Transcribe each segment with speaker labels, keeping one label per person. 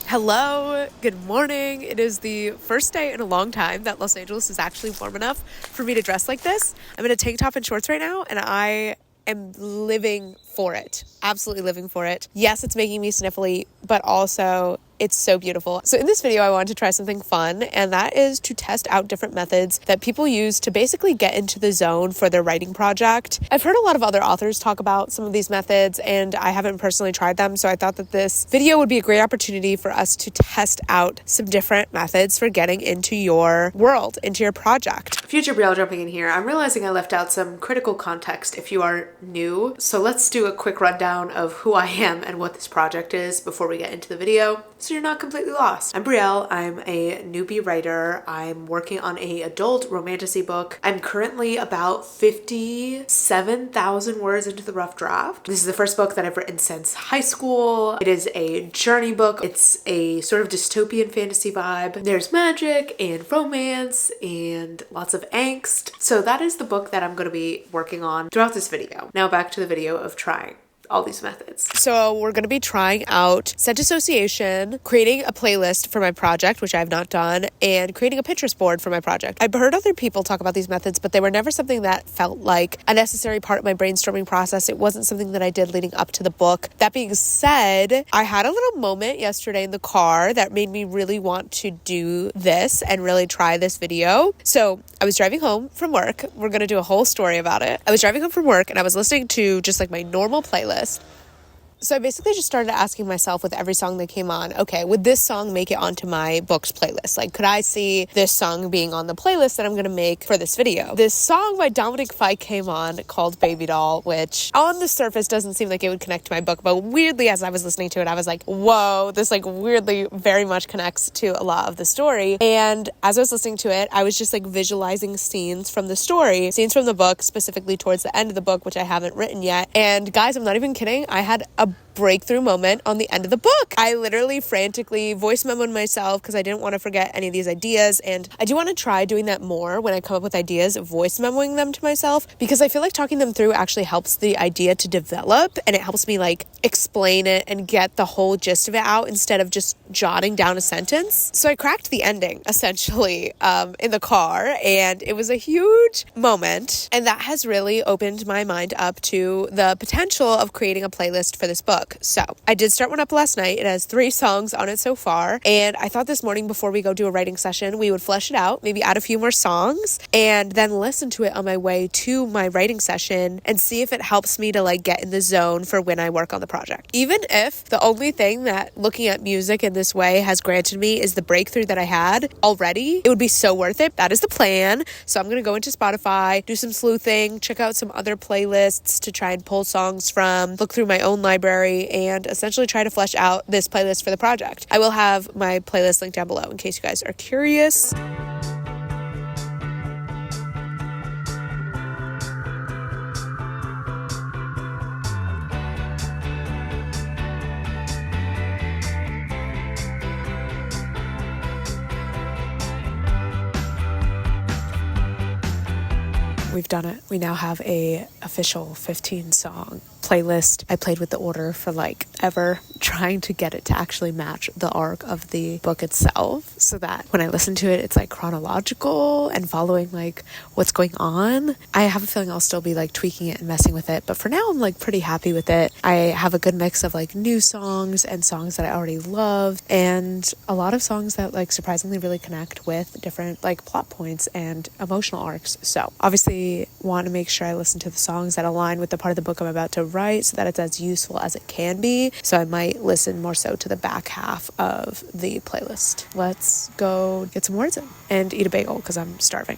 Speaker 1: Hello, good morning. It is the first day in a long time that Los Angeles is actually warm enough for me to dress like this. I'm in a tank top and shorts right now, and I am living for it. Absolutely living for it. Yes, it's making me sniffly, but also it's so beautiful. So in this video, I wanted to try something fun, and that is to test out different methods that people use to basically get into the zone for their writing project. I've heard a lot of other authors talk about some of these methods, and I haven't personally tried them, so I thought that this video would be a great opportunity for us to test out some different methods for getting into your world, into your project. Future Brielle jumping in here. I'm realizing I left out some critical context if you are new, so let's do a quick rundown of who I am and what this project is before we get into the video, so you're not completely lost. I'm Brielle. I'm a newbie writer. I'm working on an adult romantasy book. I'm currently about 57,000 words into the rough draft. This is the first book that I've written since high school. It is a journey book. It's a sort of dystopian fantasy vibe. There's magic and romance and lots of angst. So that is the book that I'm going to be working on throughout this video. Now back to the video of trying all these methods. So we're going to be trying out scent association, creating a playlist for my project, which I have not done, and creating a Pinterest board for my project. I've heard other people talk about these methods, but they were never something that felt like a necessary part of my brainstorming process. It wasn't something that I did leading up to the book. That being said, I had a little moment yesterday in the car that made me really want to do this and really try this video. So I was driving home from work. We're going to do a whole story about it. I was driving home from work and I was listening to just like my normal playlist. So I basically just started asking myself with every song that came on, okay, would this song make it onto my book's playlist? Like, could I see this song being on the playlist that I'm going to make for this video? This song by Dominic Fike came on called Baby Doll, which on the surface doesn't seem like it would connect to my book, but weirdly, as I was listening to it, I was like, whoa, this like weirdly very much connects to a lot of the story. And as I was listening to it, I was just like visualizing scenes from the story, scenes from the book, specifically towards the end of the book, which I haven't written yet. And guys, I'm not even kidding. I had a breakthrough moment on the end of the book. I literally frantically voice memoed myself because I didn't want to forget any of these ideas, and I do want to try doing that more when I come up with ideas, voice memoing them to myself, because I feel like talking them through actually helps the idea to develop, and it helps me like explain it and get the whole gist of it out instead of just jotting down a sentence. So I cracked the ending essentially in the car, and it was a huge moment, and that has really opened my mind up to the potential of creating a playlist for this book. So I did start one up last night. It has 3 songs on it so far, and I thought this morning before we go do a writing session, we would flesh it out, maybe add a few more songs, and then listen to it on my way to my writing session and see if it helps me to like get in the zone for when I work on the project. Even if the only thing that looking at music in this way has granted me is the breakthrough that I had already, it would be so worth it. That is the plan. So I'm going to go into Spotify, do some sleuthing, check out some other playlists to try and pull songs from, look through my own library, and essentially try to flesh out this playlist for the project. I will have my playlist linked down below in case you guys are curious. We've done it. We now have a official 15-song playlist. I played with the order for like ever, trying to get it to actually match the arc of the book itself so that when I listen to it, it's like chronological and following like what's going on. I have a feeling I'll still be like tweaking it and messing with it, but for now I'm like pretty happy with it. I have a good mix of like new songs and songs that I already loved, and a lot of songs that like surprisingly really connect with different like plot points and emotional arcs. So obviously want to make sure I listen to the songs that align with the part of the book I'm about to write so that it's as useful as it can be. So I might listen more so to the back half of the playlist. Let's go get some words in and eat a bagel because I'm starving.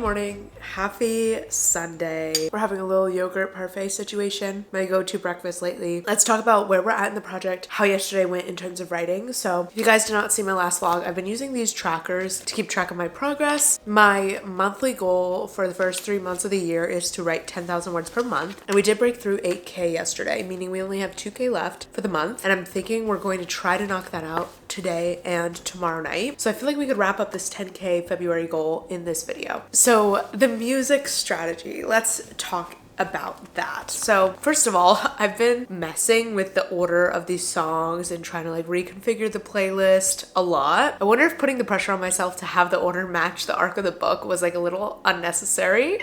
Speaker 1: morning. Happy Sunday. We're having a little yogurt parfait situation, my go-to breakfast lately. Let's talk about where we're at in the project, how yesterday went in terms of writing. So if you guys did not see my last vlog, I've been using these trackers to keep track of my progress. My monthly goal for the first 3 months of the year is to write 10,000 words per month. And we did break through 8K yesterday, meaning we only have 2K left for the month. And I'm thinking we're going to try to knock that out today and tomorrow night. So I feel like we could wrap up this 10K February goal in this video. So the music strategy, let's talk about that. So first of all, I've been messing with the order of these songs and trying to like reconfigure the playlist a lot. I wonder if putting the pressure on myself to have the order match the arc of the book was like a little unnecessary.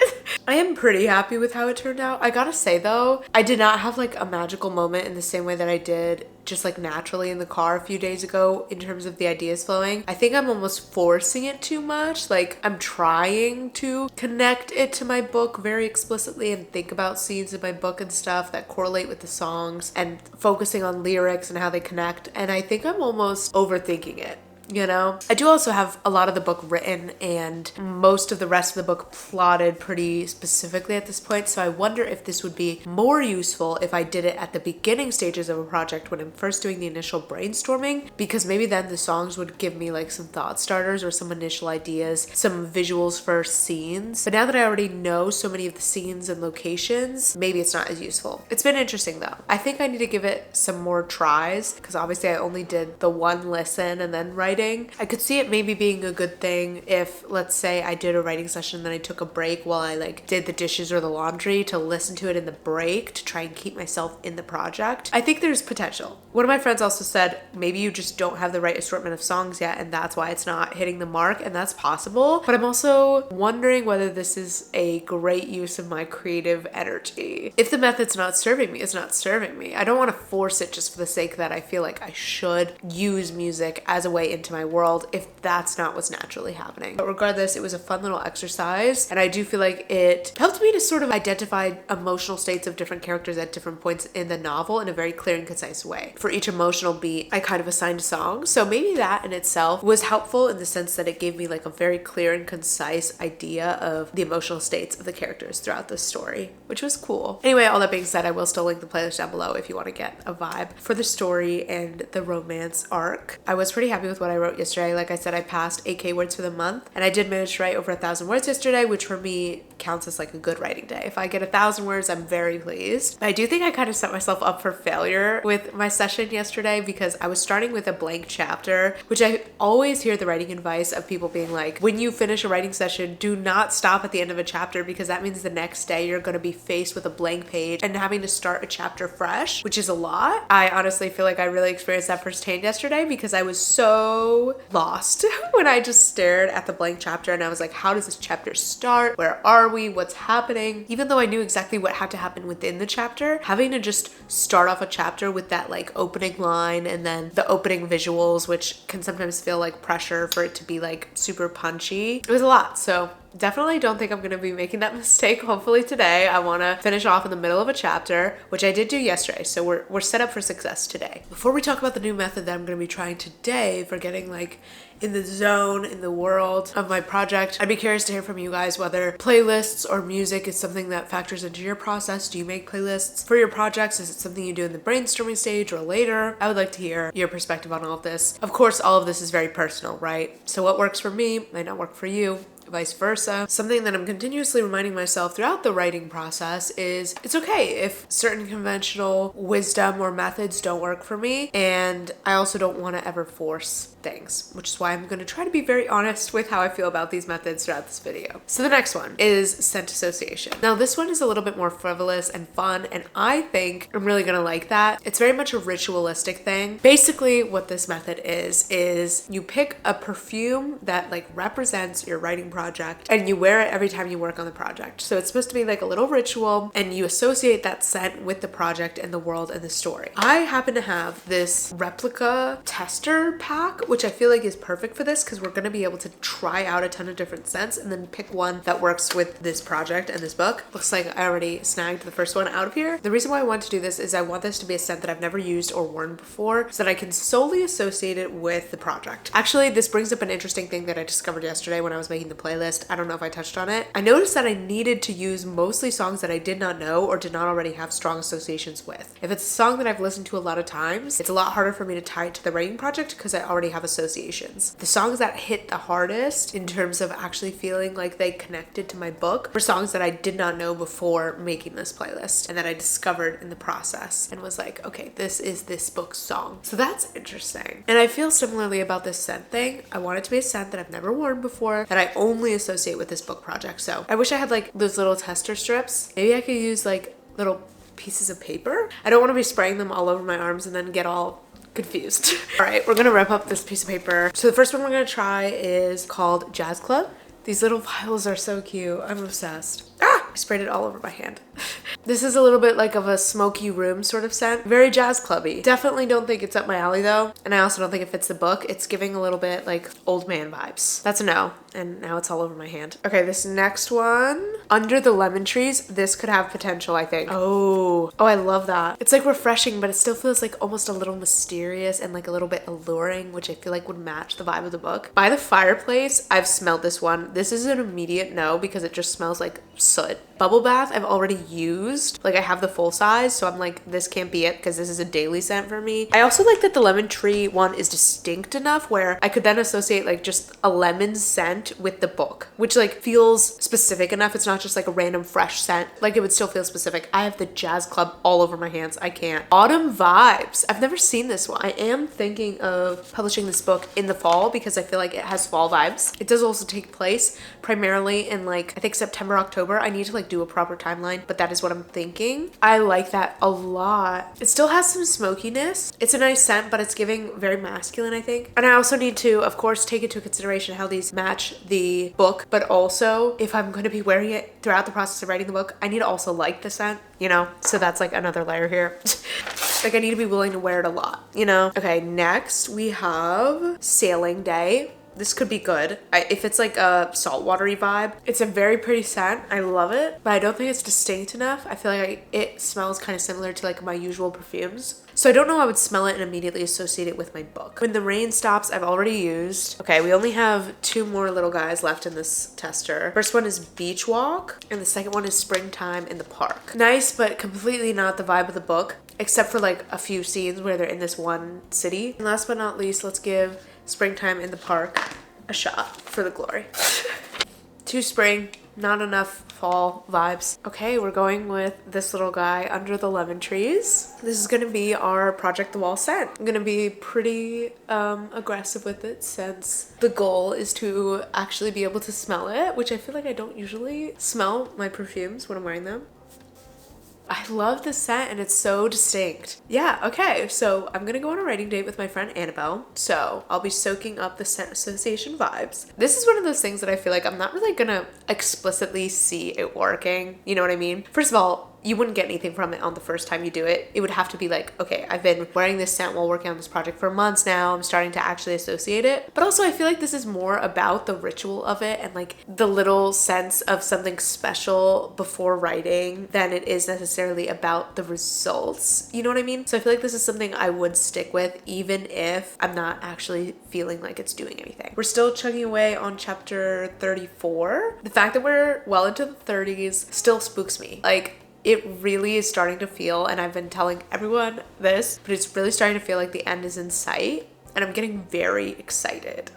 Speaker 1: I am pretty happy with how it turned out. I gotta say though, I did not have like a magical moment in the same way that I did just like naturally in the car a few days ago in terms of the ideas flowing. I think I'm almost forcing it too much. Like I'm trying to connect it to my book very explicitly and think about scenes in my book and stuff that correlate with the songs and focusing on lyrics and how they connect. And I think I'm almost overthinking it. You know, I do also have a lot of the book written and most of the rest of the book plotted pretty specifically at this point. So I wonder if this would be more useful if I did it at the beginning stages of a project when I'm first doing the initial brainstorming, because maybe then the songs would give me like some thought starters or some initial ideas, some visuals for scenes. But now that I already know so many of the scenes and locations, maybe it's not as useful. It's been interesting though. I think I need to give it some more tries because obviously I only did the one listen and then write. I could see it maybe being a good thing if, let's say, I did a writing session and then I took a break while I like did the dishes or the laundry to listen to it in the break to try and keep myself in the project. I think there's potential. One of my friends also said maybe you just don't have the right assortment of songs yet and that's why it's not hitting the mark, and that's possible. But I'm also wondering whether this is a great use of my creative energy. If the method's not serving me, it's not serving me. I don't want to force it just for the sake that I feel like I should use music as a way into my world if that's not what's naturally happening. But regardless, it was a fun little exercise and I do feel like it helped me to sort of identify emotional states of different characters at different points in the novel in a very clear and concise way. For each emotional beat, I kind of assigned a song. So maybe that in itself was helpful in the sense that it gave me like a very clear and concise idea of the emotional states of the characters throughout the story, which was cool. Anyway, all that being said, I will still link the playlist down below if you want to get a vibe for the story and the romance arc. I was pretty happy with what I wrote yesterday. Like I said, I passed 8K words for the month and I did manage to write over 1,000 words yesterday, which for me counts as like a good writing day. If I get 1,000 words, I'm very pleased. But I do think I kind of set myself up for failure with my session yesterday because I was starting with a blank chapter, which I always hear the writing advice of people being like, when you finish a writing session, do not stop at the end of a chapter because that means the next day you're going to be faced with a blank page and having to start a chapter fresh, which is a lot. I honestly feel like I really experienced that firsthand yesterday because I was so lost when I just stared at the blank chapter and I was like, how does this chapter start? Where are we? What's happening? Even though I knew exactly what had to happen within the chapter, having to just start off a chapter with that like opening line and then the opening visuals, which can sometimes feel like pressure for it to be like super punchy, it was a lot. So definitely don't think I'm going to be making that mistake. Hopefully today I want to finish off in the middle of a chapter, which I did do yesterday. So we're set up for success today. Before we talk about the new method that I'm going to be trying today for getting like in the zone, in the world of my project, I'd be curious to hear from you guys whether playlists or music is something that factors into your process. Do you make playlists for your projects? Is it something you do in the brainstorming stage or later? I would like to hear your perspective on all of this. Of course, all of this is very personal, right? So what works for me might not work for you. Vice versa. Something that I'm continuously reminding myself throughout the writing process is it's okay if certain conventional wisdom or methods don't work for me, and I also don't want to ever force things, which is why I'm going to try to be very honest with how I feel about these methods throughout this video. So the next one is scent association. Now this one is a little bit more frivolous and fun, and I think I'm really going to like that. It's very much a ritualistic thing. Basically what this method is you pick a perfume that like represents your writing project and you wear it every time you work on the project. So it's supposed to be like a little ritual and you associate that scent with the project and the world and the story. I happen to have this replica tester pack, which I feel like is perfect for this because we're going to be able to try out a ton of different scents and then pick one that works with this project and this book. Looks like I already snagged the first one out of here. The reason why I want to do this is I want this to be a scent that I've never used or worn before so that I can solely associate it with the project. Actually, this brings up an interesting thing that I discovered yesterday when I was making the playlist. I don't know if I touched on it. I noticed that I needed to use mostly songs that I did not know or did not already have strong associations with. If it's a song that I've listened to a lot of times, it's a lot harder for me to tie it to the writing project because I already have associations. The songs that hit the hardest in terms of actually feeling like they connected to my book were songs that I did not know before making this playlist and that I discovered in the process and was like, okay, this is this book's song. So that's interesting. And I feel similarly about this scent thing. I want it to be a scent that I've never worn before, that I only associate with this book project. So I wish I had like those little tester strips. Maybe I could use like little pieces of paper. I don't want to be spraying them all over my arms and then get all confused. All right, we're gonna wrap up this piece of paper. So the first one we're gonna try is called Jazz Club. These little vials are so cute. I'm obsessed. Ah! I sprayed it all over my hand. This is a little bit like of a smoky room sort of scent. Very jazz clubby. Definitely don't think it's up my alley though. And I also don't think it fits the book. It's giving a little bit like old man vibes. That's a no. And now it's all over my hand. Okay, this next one, Under the Lemon Trees. This could have potential, I think. Oh, I love that. It's like refreshing, but it still feels like almost a little mysterious and like a little bit alluring, which I feel like would match the vibe of the book. By the Fireplace, I've smelled this one. This is an immediate no because it just smells like soot. Bubble Bath, I've already used. Like I have the full size, so I'm like, this can't be it because this is a daily scent for me. I also like that the lemon tree one is distinct enough where I could then associate like just a lemon scent with the book, which like feels specific enough. It's not just like a random fresh scent. Like it would still feel specific. I have the Jazz Club all over my hands. I can't. Autumn Vibes. I've never seen this one. I am thinking of publishing this book in the fall because I feel like it has fall vibes. It does also take place primarily in like, I think September, October. I need to like do a proper timeline, but that is what I'm thinking. I like that a lot. It still has some smokiness. It's a nice scent, but it's giving very masculine, I think. And I also need to, of course, take into consideration how these match the book, but also if I'm going to be wearing it throughout the process of writing the book, I need to also like the scent, you know? So that's like another layer here. Like I need to be willing to wear it a lot, you know? Okay, next we have Sailing Day. This could be good. If it's like a saltwatery vibe. It's a very pretty scent. I love it, but I don't think it's distinct enough. I feel like it smells kind of similar to like my usual perfumes. So I don't know how I would smell it and immediately associate it with my book. When the Rain Stops, I've already used. Okay, we only have 2 more little guys left in this tester. First one is Beach Walk, and the second one is Springtime in the Park. Nice, but completely not the vibe of the book, except for like a few scenes where they're in this one city. And last but not least, let's give Springtime in the Park a shot for the glory. Too spring, not enough fall vibes. Okay, we're going with this little guy, Under the Lemon Trees. This is gonna be our Project the Wall scent. I'm gonna be pretty aggressive with it since the goal is to actually be able to smell it, which I feel like I don't usually smell my perfumes when I'm wearing them. I love this scent and it's so distinct. Yeah, okay, so I'm gonna go on a writing date with my friend Annabelle, so I'll be soaking up the scent association vibes. This is one of those things that I feel like I'm not really gonna explicitly see it working, you know what I mean? First of all, you wouldn't get anything from it on the first time you do it. It would have to be like, okay, I've been wearing this scent while working on this project for months now. I'm starting to actually associate it. But also I feel like this is more about the ritual of it and like the little sense of something special before writing than it is necessarily about the results. You know what I mean? So I feel like this is something I would stick with even if I'm not actually feeling like it's doing anything. We're still chugging away on chapter 34. The fact that we're well into the 30s still spooks me. Like, it really is starting to feel, and I've been telling everyone this, but it's really starting to feel like the end is in sight, and I'm getting very excited.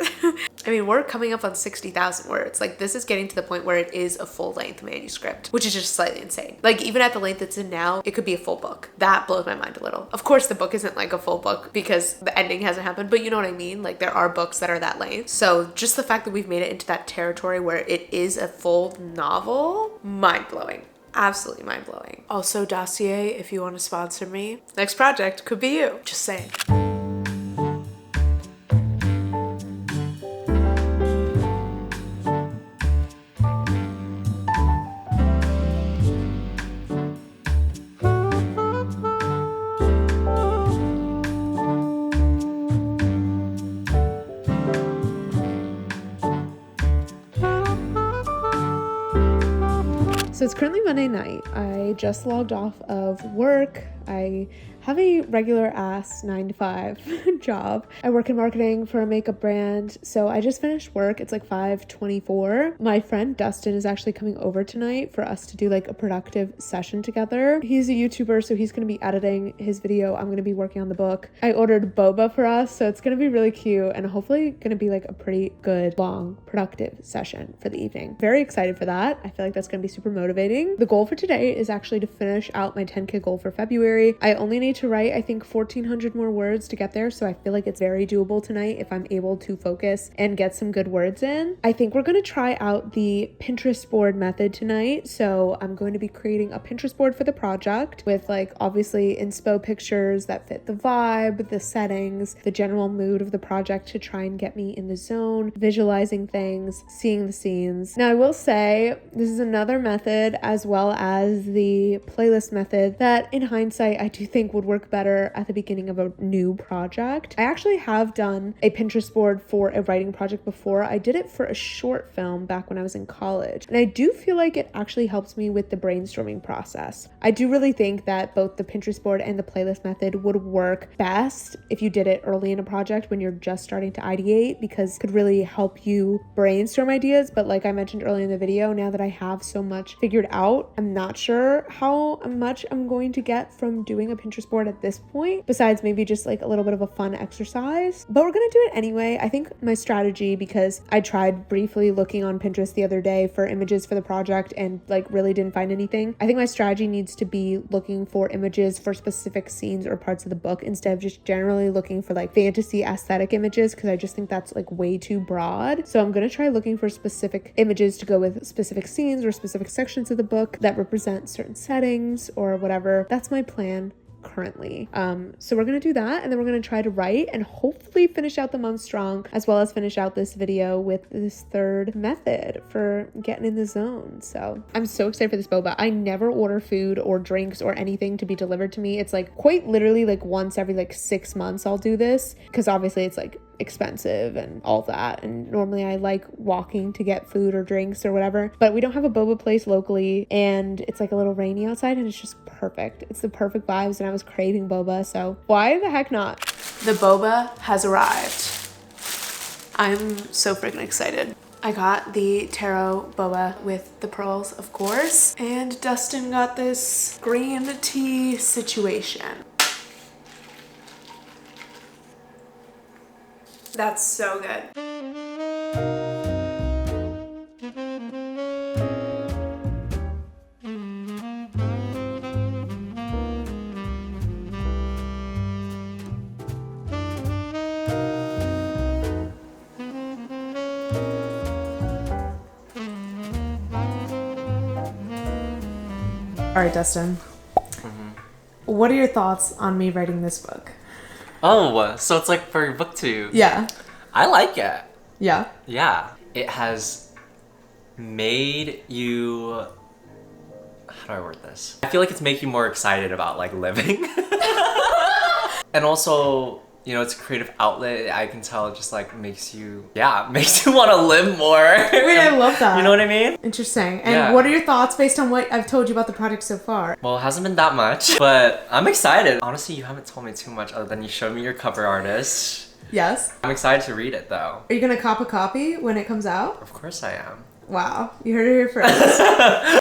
Speaker 1: I mean, we're coming up on 60,000 words. Like, this is getting to the point where it is a full-length manuscript, which is just slightly insane. Like, even at the length it's in now, it could be a full book. That blows my mind a little. Of course, the book isn't like a full book because the ending hasn't happened, but you know what I mean? Like, there are books that are that length. So just the fact that we've made it into that territory where it is a full novel, mind-blowing. Absolutely mind-blowing. Also, Dossier, if you want to sponsor me, next project could be you. Just saying. So it's currently Monday night. I just logged off of work. I have a regular ass 9 to 5 job. I work in marketing for a makeup brand. So I just finished work. It's like 5:24. My friend Dustin is actually coming over tonight for us to do like a productive session together. He's a YouTuber, so he's going to be editing his video. I'm going to be working on the book. I ordered boba for us, so it's going to be really cute and hopefully going to be like a pretty good, long, productive session for the evening. Very excited for that. I feel like that's going to be super motivating. The goal for today is actually to finish out my 10K goal for February. I only need to write, I think, 1,400 more words to get there, so I feel like it's very doable tonight if I'm able to focus and get some good words in. I think we're going to try out the Pinterest board method tonight, so I'm going to be creating a Pinterest board for the project with like obviously inspo pictures that fit the vibe, the settings, the general mood of the project to try and get me in the zone, visualizing things, seeing the scenes. Now I will say this is another method as well as the playlist method that in hindsight I do think would work better at the beginning of a new project. I actually have done a Pinterest board for a writing project before. I did it for a short film back when I was in college, and I do feel like it actually helps me with the brainstorming process. I do really think that both the Pinterest board and the playlist method would work best if you did it early in a project when you're just starting to ideate, because it could really help you brainstorm ideas. But like I mentioned earlier in the video, now that I have so much figured out, I'm not sure how much I'm going to get from doing a Pinterest board at this point, besides maybe just like a little bit of a fun exercise. But we're gonna do it anyway. I think my strategy, because I tried briefly looking on Pinterest the other day for images for the project and like really didn't find anything. I think my strategy needs to be looking for images for specific scenes or parts of the book instead of just generally looking for like fantasy aesthetic images, because I just think that's like way too broad. So I'm gonna try looking for specific images to go with specific scenes or specific sections of the book that represent certain settings or whatever. That's my plan currently. So we're gonna do that, and then we're gonna try to write and hopefully finish out the month strong, as well as finish out this video with this third method for getting in the zone. So I'm so excited for this boba. I never order food or drinks or anything to be delivered to me. It's like quite literally like once every like 6 months I'll do this, because obviously it's like expensive and all that, and normally I like walking to get food or drinks or whatever, but we don't have a boba place locally, and it's like a little rainy outside, and it's just perfect. It's the perfect vibes, and I was craving boba, so why the heck not? The boba has arrived. I'm so freaking excited. I got the taro boba with the pearls, of course, and Dustin got this green tea situation. That's so good. All right, Dustin. What are your thoughts on me writing this book?
Speaker 2: Oh, so it's like for booktube.
Speaker 1: Yeah.
Speaker 2: I like it.
Speaker 1: Yeah?
Speaker 2: Yeah. It has made you... How do I word this? I feel like it's making you more excited about like living. And also, you know, it's a creative outlet. I can tell it just like makes you want to live more.
Speaker 1: Wait, I love that.
Speaker 2: You know what I mean?
Speaker 1: Interesting. And what are your thoughts based on what I've told you about the project so far?
Speaker 2: Well, it hasn't been that much, but I'm excited. Honestly, you haven't told me too much other than you showed me your cover artist.
Speaker 1: Yes.
Speaker 2: I'm excited to read it though.
Speaker 1: Are you gonna cop a copy when it comes out?
Speaker 2: Of course I am.
Speaker 1: Wow, you heard it here first.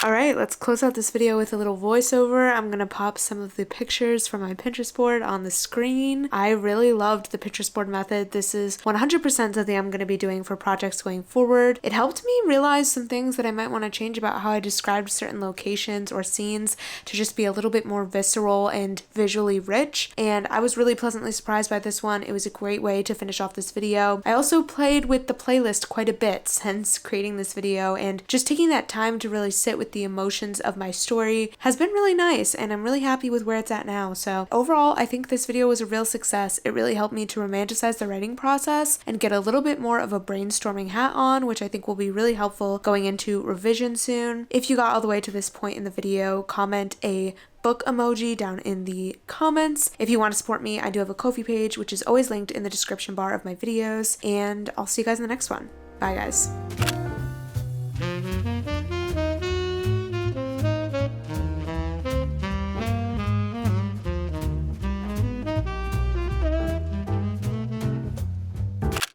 Speaker 1: All right, let's close out this video with a little voiceover. I'm gonna pop some of the pictures from my Pinterest board on the screen. I really loved the Pinterest board method. This is 100% something I'm gonna be doing for projects going forward. It helped me realize some things that I might want to change about how I described certain locations or scenes to just be a little bit more visceral and visually rich. And I was really pleasantly surprised by this one. It was a great way to finish off this video. I also played with the playlist quite a bit since creating this video, and just taking that time to really sit with the emotions of my story has been really nice, and I'm really happy with where it's at now. So overall, I think this video was a real success. It really helped me to romanticize the writing process and get a little bit more of a brainstorming hat on, which I think will be really helpful going into revision soon. If you got all the way to this point in the video, comment a book emoji down in the comments. If you want to support me, I do have a Ko-fi page, which is always linked in the description bar of my videos, and I'll see you guys in the next one. Bye, guys.